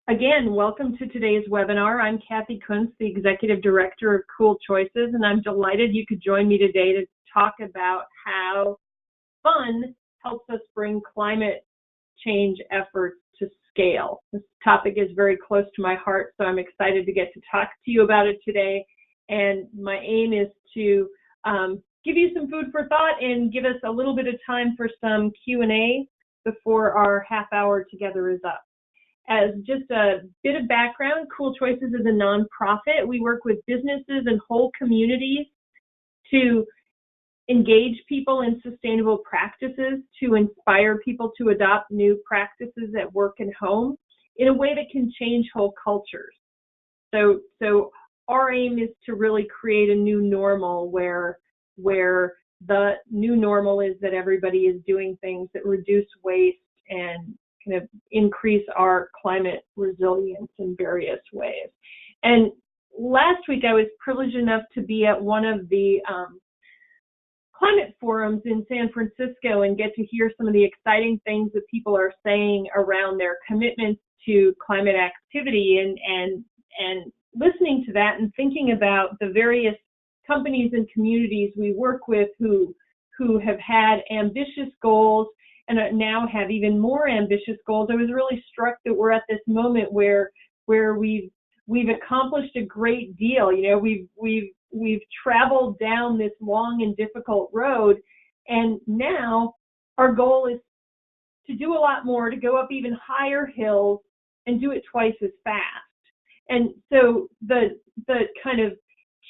Again, welcome to today's webinar. I'm Kathy Kuntz, the Executive Director of Cool Choices, and I'm delighted you could join me today to talk about how fun helps us bring climate change efforts to scale. This topic is very close to my heart, so I'm excited to get to talk to you about it today. And my aim is to give you some food for thought and give us a little bit of time for some Q&A before our half hour together is up. As just a bit of background, Cool Choices is a nonprofit. We work with businesses and whole communities to engage people in sustainable practices, to inspire people to adopt new practices at work and home in a way that can change whole cultures. So our aim is to really create a new normal where the new normal is that everybody is doing things that reduce waste and kind of increase our climate resilience in various ways. And last week I was privileged enough to be at one of the climate forums in San Francisco and get to hear some of the exciting things that people are saying around their commitments to climate activity, and listening to that and thinking about the various companies and communities we work with who have had ambitious goals and now have even more ambitious goals. I was really struck that we're at this moment where we've accomplished a great deal. You know, we've traveled down this long and difficult road, and now our goal is to do a lot more, to go up even higher hills and do it twice as fast. And so the kind of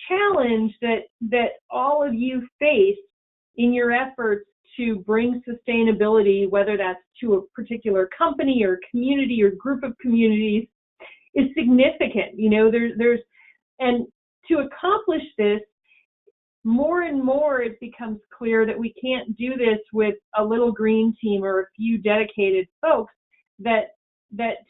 challenge that all of you face in your efforts to bring sustainability, whether that's to a particular company or community or group of communities, is significant. You know, and to accomplish this, more and more it becomes clear that we can't do this with a little green team or a few dedicated folks, that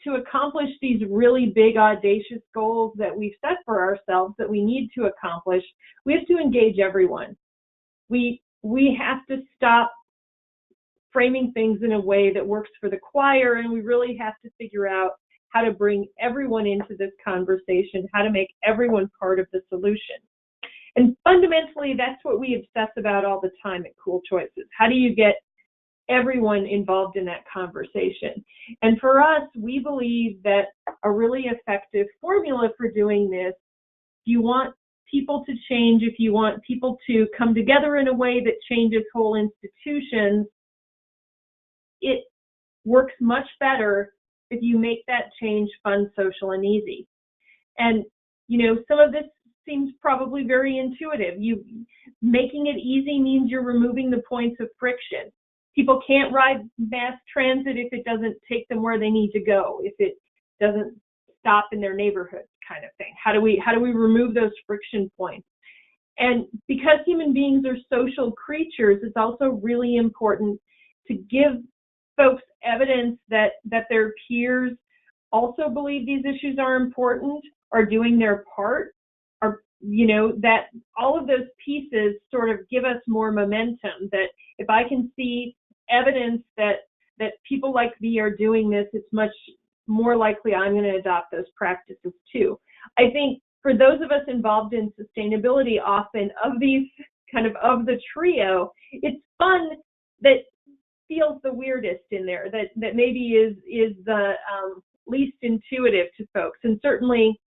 to accomplish these really big, audacious goals that we've set for ourselves that we need to accomplish, we have to engage everyone. We have to stop framing things in a way that works for the choir, and we really have to figure out how to bring everyone into this conversation, how to make everyone part of the solution. And fundamentally, that's what we obsess about all the time at Cool Choices. How do you get everyone involved in that conversation? And for us, we believe that a really effective formula for doing this, if you want people to change, if you want people to come together in a way that changes whole institutions, it works much better if you make that change fun, social, and easy. And, you know, some of this seems probably very intuitive. Making it easy means you're removing the points of friction. People can't ride mass transit if it doesn't take them where they need to go, if it doesn't stop in their neighborhood, kind of thing. How do we remove those friction points? And because human beings are social creatures, it's also really important to give folks evidence that their peers also believe these issues are important, are doing their part, are, you know, that all of those pieces sort of give us more momentum, that if I can see evidence that people like me are doing this, it's much more likely I'm going to adopt those practices too. I think for those of us involved in sustainability, often of these kind of the trio, it's fun that feels the weirdest in there, that maybe is the least intuitive to folks. And certainly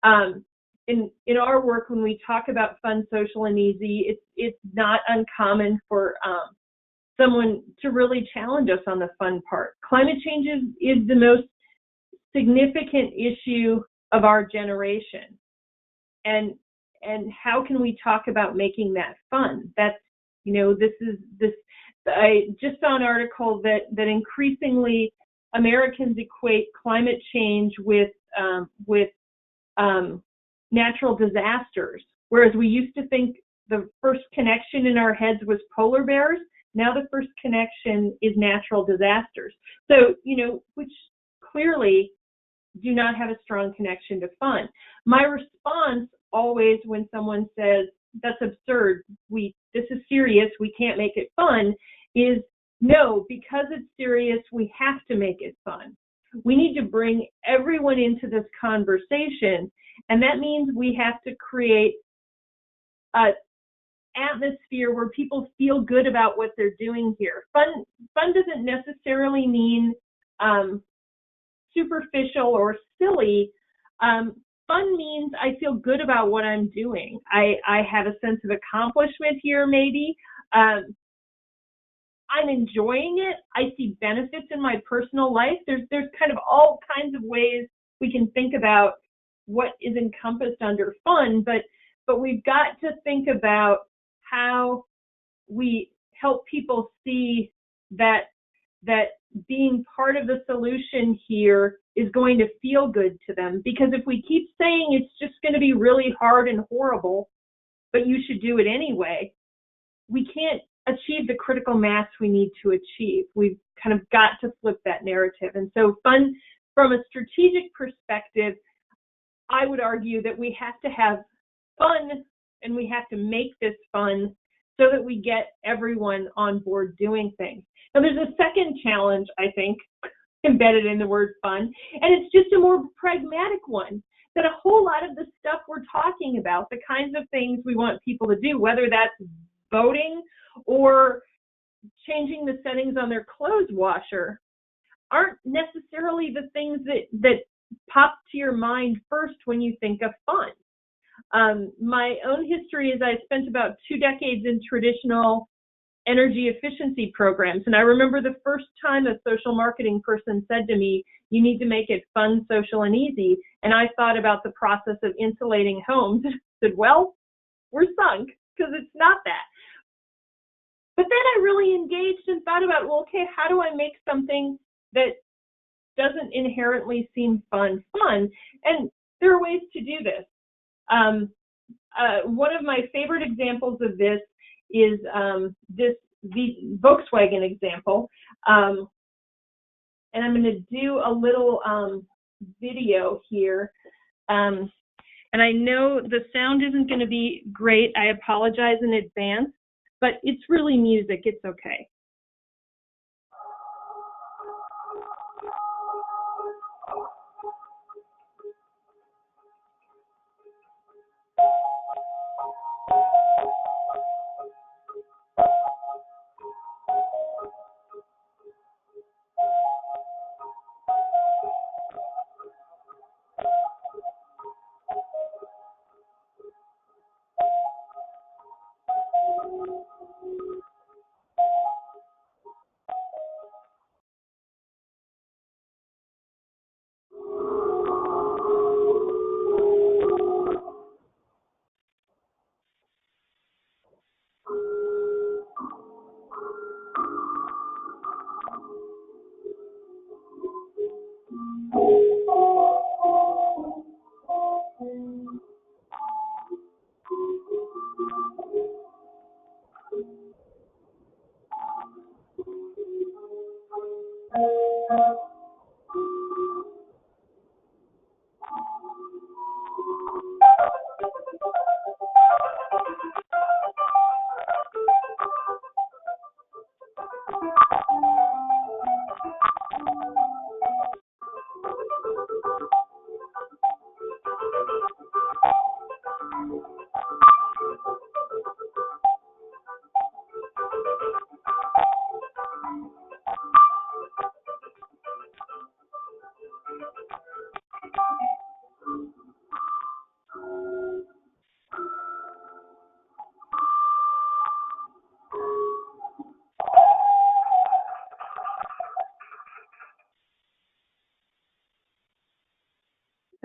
in our work, when we talk about fun, social, and easy, it's not uncommon for someone to really challenge us on the fun part. Climate change is the most significant issue of our generation. And how can we talk about making that fun? That's, you know, I just saw an article that increasingly Americans equate climate change with natural disasters, whereas we used to think the first connection in our heads was polar bears. Now the first connection is natural disasters. So, you know, which clearly do not have a strong connection to fun. My response always when someone says, that's absurd, this is serious, we can't make it fun, is no, because it's serious, we have to make it fun. We need to bring everyone into this conversation, and that means we have to create an atmosphere where people feel good about what they're doing here. Fun doesn't necessarily mean superficial or silly. Fun means I feel good about what I'm doing. I have a sense of accomplishment here, maybe. I'm enjoying it. I see benefits in my personal life. There's kind of all kinds of ways we can think about what is encompassed under fun, but we've got to think about how we help people see that being part of the solution here is going to feel good to them. Because if we keep saying it's just going to be really hard and horrible, but you should do it anyway, we can't achieve the critical mass we need to achieve. We've kind of got to flip that narrative. And so fun, from a strategic perspective, I would argue that we have to have fun, and we have to make this fun so that we get everyone on board doing things. Now, there's a second challenge, I think, embedded in the word fun, and it's just a more pragmatic one, that a whole lot of the stuff we're talking about, the kinds of things we want people to do, whether that's voting or changing the settings on their clothes washer, aren't necessarily the things that pop to your mind first when you think of fun. My own history is I spent about 2 decades in traditional energy efficiency programs, and I remember the first time a social marketing person said to me, "You need to make it fun, social, and easy," and I thought about the process of insulating homes and said, well, we're sunk, because it's not that. But then I really engaged and thought about, well, okay, how do I make something that doesn't inherently seem fun? And there are ways to do this. One of my favorite examples of this is the Volkswagen example. And I'm going to do a little video here. And I know the sound isn't going to be great. I apologize in advance, but it's really music. It's okay.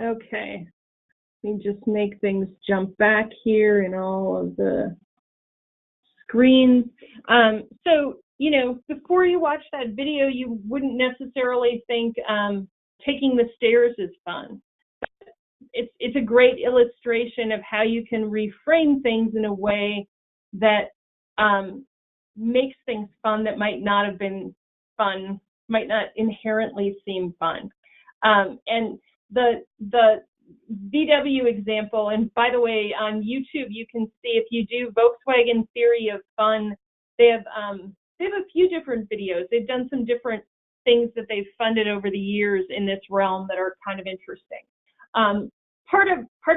Okay, let me just make things jump back here in all of the screens. So, you know, before you watch that video, you wouldn't necessarily think taking the stairs is fun. It's a great illustration of how you can reframe things in a way that makes things fun that might not have been fun, might not inherently seem fun. And the VW example, and by the way, on YouTube you can see, if you do Volkswagen Theory of Fun, they have a few different videos. They've done some different things that they've funded over the years in this realm that are kind of interesting. Part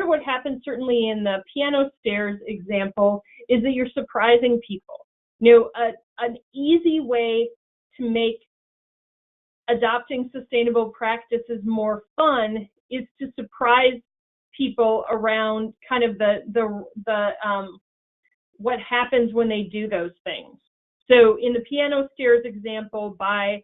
of what happens certainly in the piano stairs example is that you're surprising people. An easy way to make adopting sustainable practices more fun is to surprise people around kind of the what happens when they do those things. So in the piano stairs example, by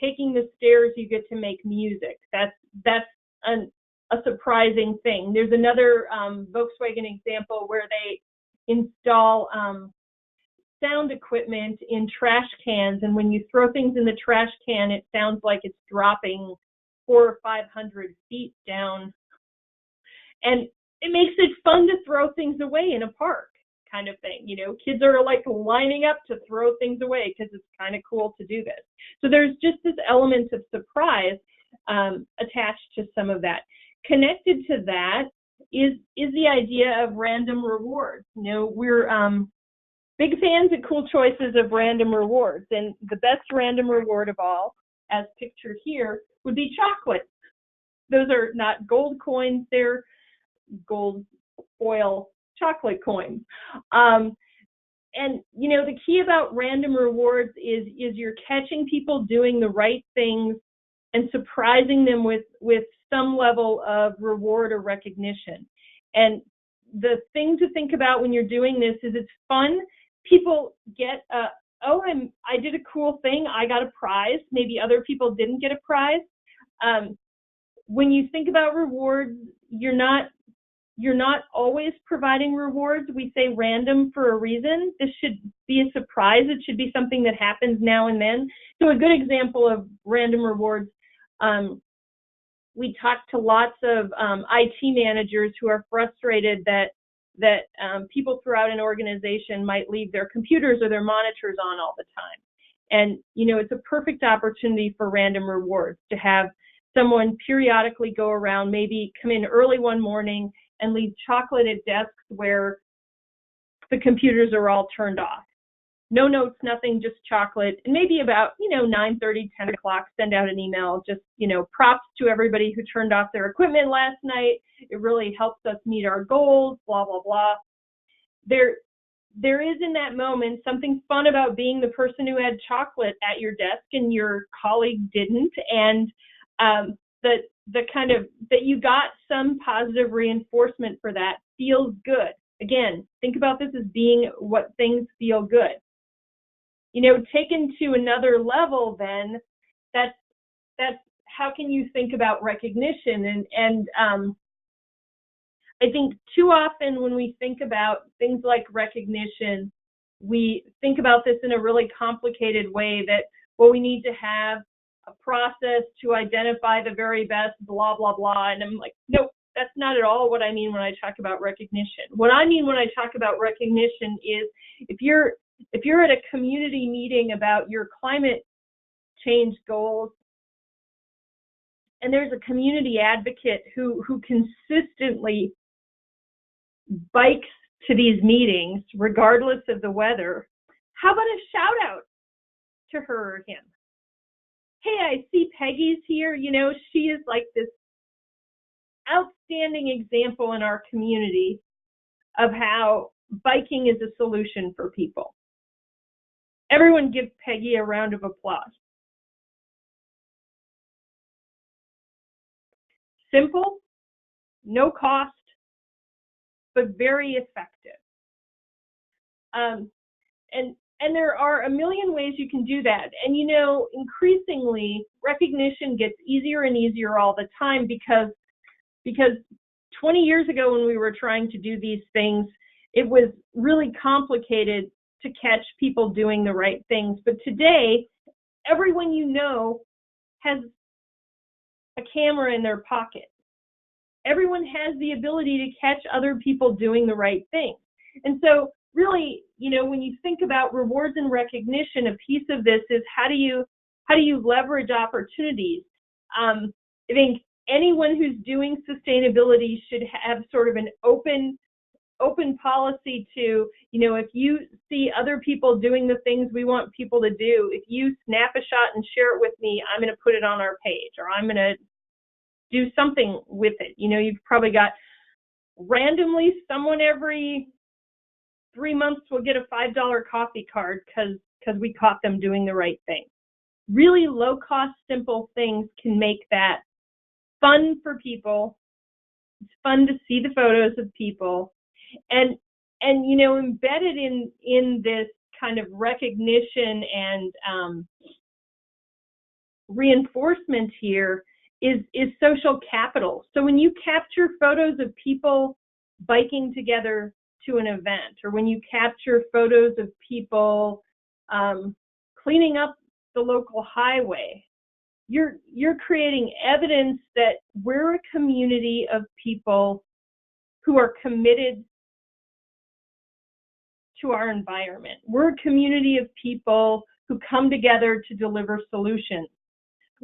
taking the stairs, you get to make music. That's a surprising thing. There's another Volkswagen example where they install sound equipment in trash cans, and when you throw things in the trash can, it sounds like it's dropping 400 or 500 feet down, and it makes it fun to throw things away in a park, kind of thing. Kids are like lining up to throw things away because it's kind of cool to do this. So there's just this element of surprise attached to some of that. Connected to that is the idea of random rewards. We're big fans at Cool Choices of random rewards, and the best random reward of all, as pictured here, would be chocolate. Those are not gold coins, they're gold foil chocolate coins. And the key about random rewards is you're catching people doing the right things and surprising them with some level of reward or recognition. And the thing to think about when you're doing this is it's fun. People get I did a cool thing, I got a prize. Maybe other people didn't get a prize. When you think about rewards, you're not always providing rewards. We say random for a reason. This should be a surprise. It should be something that happens now and then. So a good example of random rewards, we talk to lots of IT managers who are frustrated that people throughout an organization might leave their computers or their monitors on all the time. And, it's a perfect opportunity for random rewards to have someone periodically go around, maybe come in early one morning and leave chocolate at desks where the computers are all turned off. No notes, nothing, just chocolate. And maybe about, 9:30, 10 o'clock, send out an email, just, props to everybody who turned off their equipment last night. It really helps us meet our goals, blah, blah, blah. There is in that moment something fun about being the person who had chocolate at your desk and your colleague didn't, and the kind of that you got some positive reinforcement for that feels good. Again, think about this as being what things feel good. Taken to another level, then that's how can you think about recognition? And I think too often when we think about things like recognition, we think about this in a really complicated way that, we need to have a process to identify the very best, blah, blah, blah. And I'm like, nope, that's not at all what I mean when I talk about recognition. What I mean when I talk about recognition is if you're at a community meeting about your climate change goals, and there's a community advocate who consistently bikes to these meetings, regardless of the weather, how about a shout out to her or him? Hey, I see Peggy's here. She is like this outstanding example in our community of how biking is a solution for people. Everyone give Peggy a round of applause. Simple, no cost, but very effective. And there are a million ways you can do that. And increasingly, recognition gets easier and easier all the time because 20 years ago when we were trying to do these things, it was really complicated to catch people doing the right things. But today, everyone has a camera in their pocket. Everyone has the ability to catch other people doing the right thing. And so really, when you think about rewards and recognition, a piece of this is how do you leverage opportunities? I think anyone who's doing sustainability should have sort of an open open policy to, if you see other people doing the things we want people to do, if you snap a shot and share it with me, I'm going to put it on our page, or I'm going to do something with it. You've probably got randomly someone every 3 months will get a $5 coffee card because we caught them doing the right thing. Really low cost, simple things can make that fun for people. It's fun to see the photos of people, and embedded in this kind of recognition and reinforcement here is social capital. So when you capture photos of people biking together to an event, or when you capture photos of people cleaning up the local highway, you're creating evidence that we're a community of people who are committed to our environment. We're a community of people who come together to deliver solutions.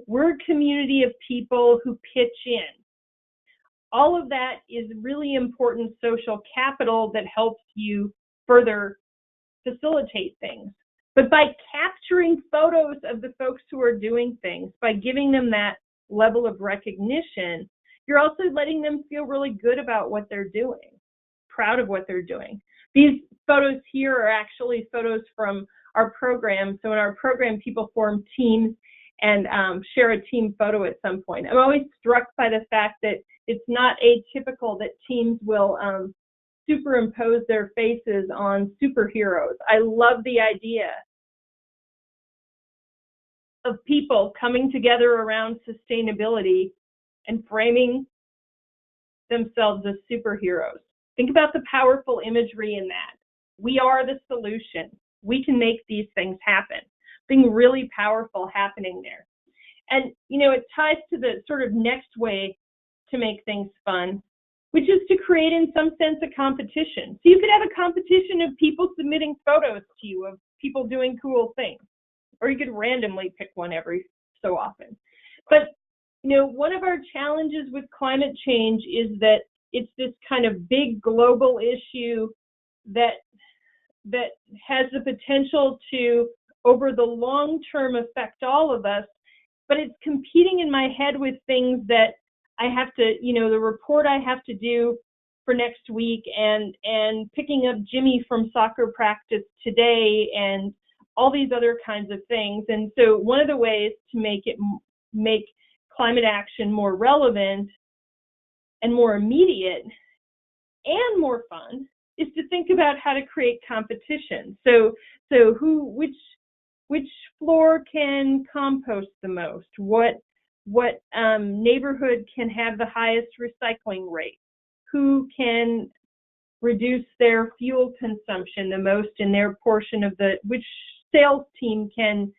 We're a community of people who pitch in. All of that is really important social capital that helps you further facilitate things. But by capturing photos of the folks who are doing things, by giving them that level of recognition, you're also letting them feel really good about what they're doing, proud of what they're doing. These photos here are actually photos from our program. So in our program, people form teams and share a team photo at some point. I'm always struck by the fact that it's not atypical that teams will superimpose their faces on superheroes. I love the idea of people coming together around sustainability and framing themselves as superheroes. Think about the powerful imagery in that. We are the solution. We can make these things happen. Something really powerful happening there. And, it ties to the sort of next way to make things fun, which is to create, in some sense, a competition. So you could have a competition of people submitting photos to you of people doing cool things, or you could randomly pick one every so often. But, one of our challenges with climate change is that it's this kind of big global issue that has the potential to, over the long term, affect all of us, but it's competing in my head with things that I have to, the report I have to do for next week, and picking up Jimmy from soccer practice today, and all these other kinds of things. And so one of the ways to make climate action more relevant and more immediate and more fun is to think about how to create competition. So which floor can compost the most? What neighborhood can have the highest recycling rate? Who can reduce their fuel consumption the most in their portion of which sales team can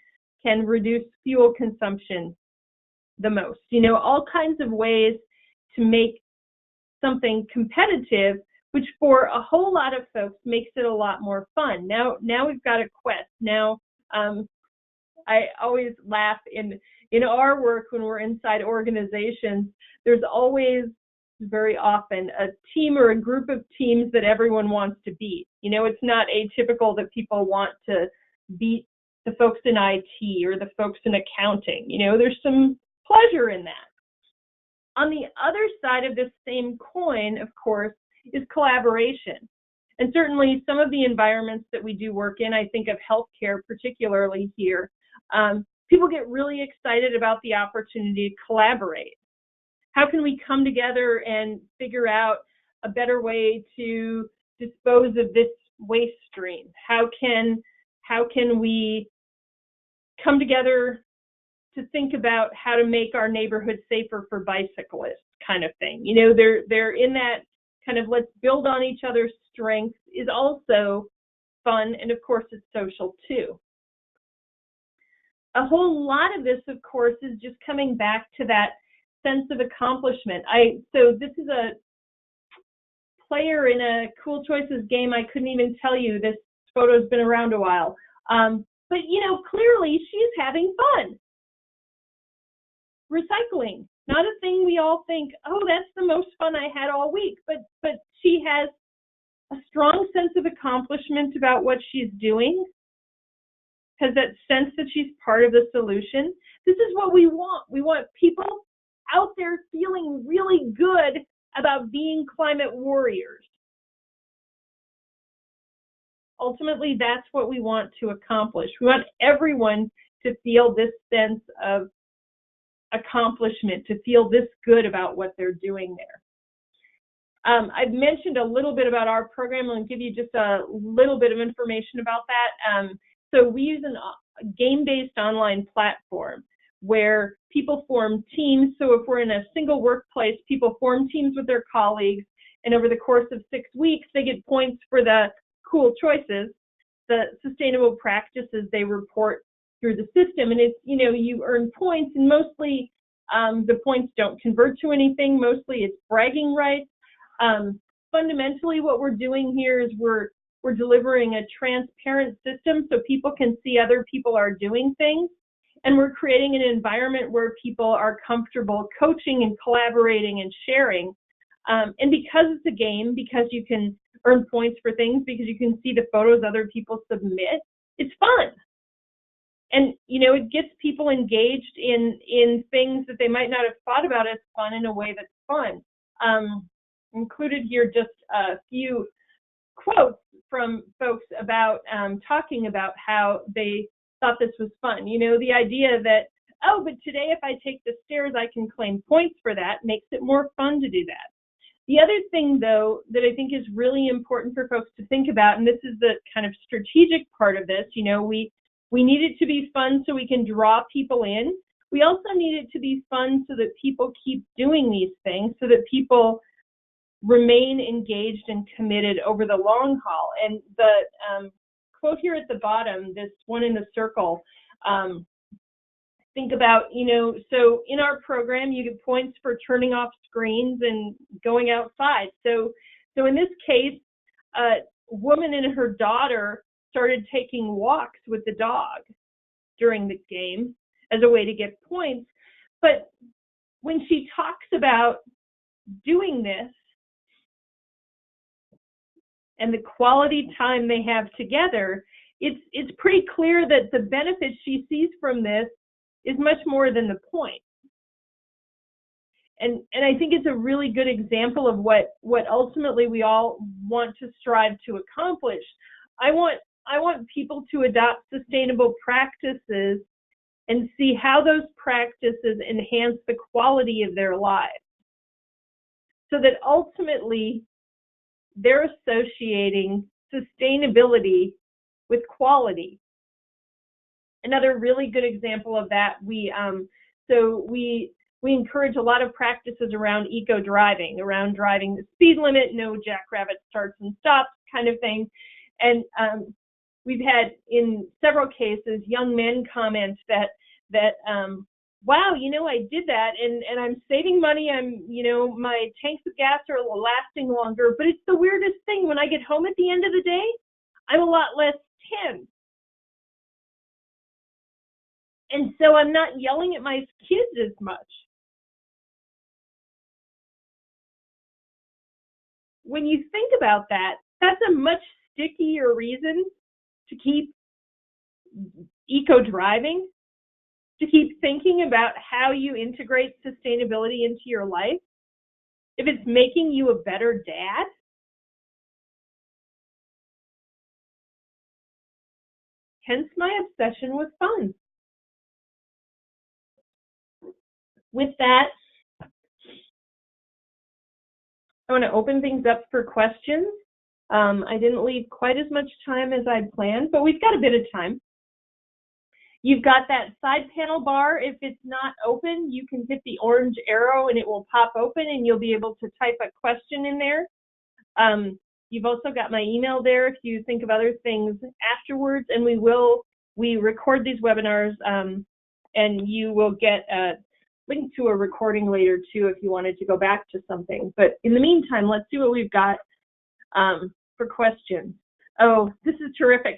reduce fuel consumption the most? All kinds of ways to make something competitive, which for a whole lot of folks makes it a lot more fun. Now we've got a quest. Now, I always laugh in our work when we're inside organizations, there's always, very often, a team or a group of teams that everyone wants to beat. It's not atypical that people want to beat the folks in IT or the folks in accounting. There's some pleasure in that. On the other side of this same coin, of course, is collaboration. And certainly some of the environments that we do work in, I think of healthcare particularly here, people get really excited about the opportunity to collaborate. How can we come together and figure out a better way to dispose of this waste stream? How can we come together to think about how to make our neighborhood safer for bicyclists kind of thing? They're in that kind of let's build on each other's strengths is also fun, and of course it's social too. A whole lot of this, of course, is just coming back to that sense of accomplishment. So this is a player in a Cool Choices game. I couldn't even tell you this photo's been around a while. But clearly she's having fun. Recycling, not a thing we all think, oh, that's the most fun I had all week. But she has a strong sense of accomplishment about what she's doing, has that sense that she's part of the solution. This is what we want. We want people out there feeling really good about being climate warriors. Ultimately, that's what we want to accomplish. We want everyone to feel this sense of accomplishment, to feel this good about what they're doing there. I've mentioned a little bit about our program. I'll give you just a little bit of information about that. So we use a game-based online platform where people form teams. So if we're in a single workplace, people form teams with their colleagues, and over the course of 6 weeks, they get points for the cool choices, the sustainable practices they report through the system. And it's, you earn points, and mostly the points don't convert to anything. Mostly it's bragging rights. Fundamentally, what we're doing here is we're delivering a transparent system so people can see other people are doing things, and we're creating an environment where people are comfortable coaching and collaborating and sharing. And because it's a game, because you can earn points for things, because you can see the photos other people submit, it's fun. And, it gets people engaged in things that they might not have thought about as fun in a way that's fun. Included here just a few quotes from folks about talking about how they thought this was fun. The idea that, oh, but today if I take the stairs, I can claim points for that, makes it more fun to do that. The other thing, though, that I think is really important for folks to think about, and this is the kind of strategic part of this, we need it to be fun so we can draw people in. We also need it to be fun so that people keep doing these things, so that people remain engaged and committed over the long haul. And the quote here at the bottom, this one in the circle, think about, so in our program, you get points for turning off screens and going outside. So in this case, a woman and her daughter started taking walks with the dog during the game as a way to get points. But when she talks about doing this and the quality time they have together, it's pretty clear that the benefits she sees from this is much more than the point. And I think it's a really good example of what ultimately we all want to strive to accomplish. I want people to adopt sustainable practices and see how those practices enhance the quality of their lives, so that ultimately they're associating sustainability with quality. Another really good example of that, we encourage a lot of practices around eco-driving, around driving the speed limit, no jackrabbit starts and stops kind of thing. And we've had, in several cases, young men comment that wow, I did that and I'm saving money. My tanks of gas are lasting longer, but it's the weirdest thing. When I get home at the end of the day, I'm a lot less tense. And so I'm not yelling at my kids as much. When you think about that, that's a much stickier reason to keep eco-driving, to keep thinking about how you integrate sustainability into your life. If it's making you a better dad, hence my obsession with fun. With that, I want to open things up for questions. I didn't leave quite as much time as I'd planned, but we've got a bit of time. You've got that side panel bar. If it's not open, you can hit the orange arrow and it will pop open and you'll be able to type a question in there. You've also got my email there if you think of other things afterwards, and we record these webinars, and you will get a link to a recording later too if you wanted to go back to something. But in the meantime, let's see what we've got for questions. Oh, this is terrific.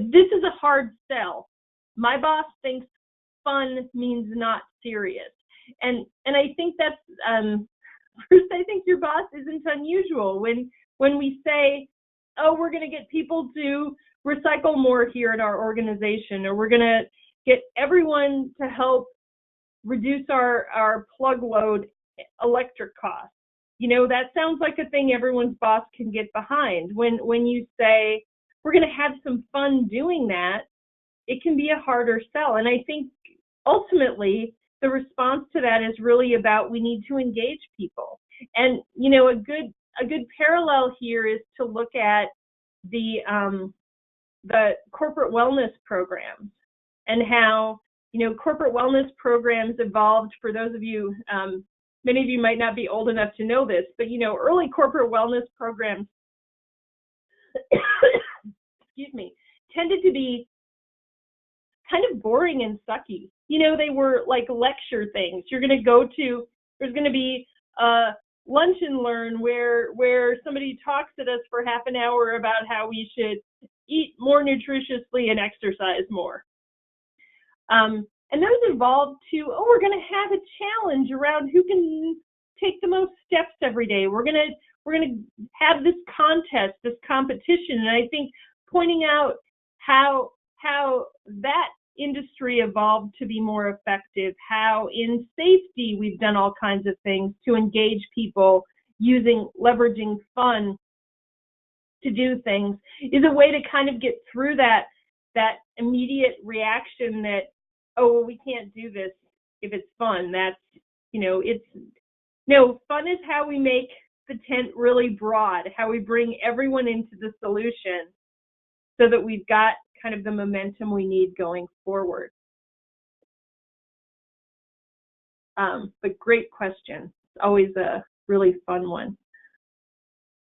This is a hard sell. My boss thinks fun means not serious. And I think that's, first, I think your boss isn't unusual. When we say, oh, we're going to get people to recycle more here at our organization, or we're going to get everyone to help reduce our plug load electric costs. You know, that sounds like a thing everyone's boss can get behind. When you say, we're going to have some fun doing that, it can be a harder sell. And I think ultimately the response to that is really about, we need to engage people. And, you know, a good parallel here is to look at the corporate wellness programs, and how, you know, corporate wellness programs evolved. For those of you, many of you might not be old enough to know this, but, you know, early corporate wellness programs, excuse me, tended to be kind of boring and sucky. You know, they were like lecture things. You're going to go to, there's going to be a lunch and learn where somebody talks at us for half an hour about how we should eat more nutritiously and exercise more. And those evolved to, oh, we're going to have a challenge around who can take the most steps every day. We're going to have this contest, this competition. And I think pointing out how that industry evolved to be more effective, how in safety we've done all kinds of things to engage people leveraging fun to do things, is a way to kind of get through that immediate reaction that, oh, well, we can't do this if it's fun. That's, you know, fun is how we make the tent really broad, how we bring everyone into the solution so that we've got kind of the momentum we need going forward. But great question. It's always a really fun one.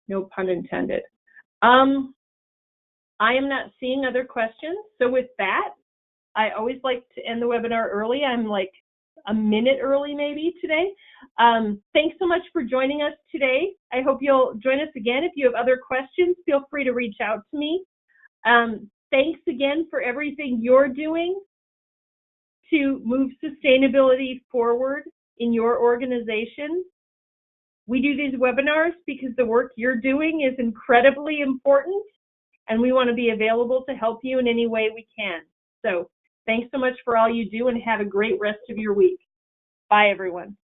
No pun intended. I am not seeing other questions. So with that, I always like to end the webinar early. I'm like a minute early maybe today. Thanks so much for joining us today. I hope you'll join us again. If you have other questions, feel free to reach out to me. Thanks again for everything you're doing to move sustainability forward in your organization. We do these webinars because the work you're doing is incredibly important, and we want to be available to help you in any way we can. So thanks so much for all you do, and have a great rest of your week. Bye, everyone.